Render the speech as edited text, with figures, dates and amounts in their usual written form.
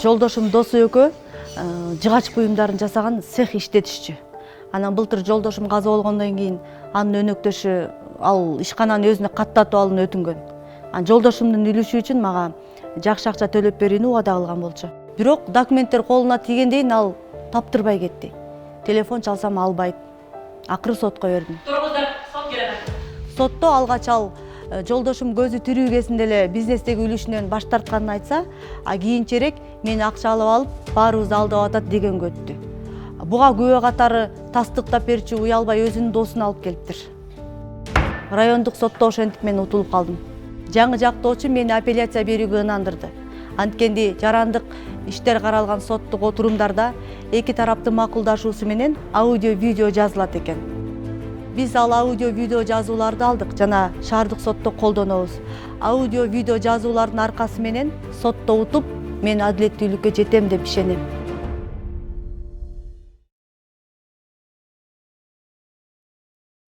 Жолдошум досу экөө жыгач буюмдарын жасаган цех иштетишчү. Анан былтыр жолдошум каза болгондон кийин анын өнөктөшү ал ишкананы өзүнө каттатып алууну өтүнгөн. Анан жолдошумдун үлүшү үчүн мага жакшы акча төлөп берүүнү убада кылган болчу. Бирок документтер колуна тийгенден ал таптырбай кетти. Телефон чалсам албайт. Акыры сотко бердим. Сотто алгач ал жолдошум көзү тирүү кезинде эле бизнестеги үлүшүнөн баш тартканын айтса, кийинчерээк мени акча алып алып баарыбызды алдап атат дегенге өттү. Буга күбө катары тастыктап берүүчү уялбай өзүнүн досун алып келиптир. Райондук сотто ошентип мен утулуп калдым. Жаңы жактоочу мени апелляция берүүгө ынандырды. Анткенди жарандык иштер каралган соттук отурумдарда эки тараптын макулдашуусу менен аудио-видео жазылат экен. Биз ал аудио-видео жазууларды алдык жана шаардык сотто колдонобуз. Аудио-видео жазуулардын аркасы менен сотто утуп, мен адилеттүүлүккө жетем деп ишенем.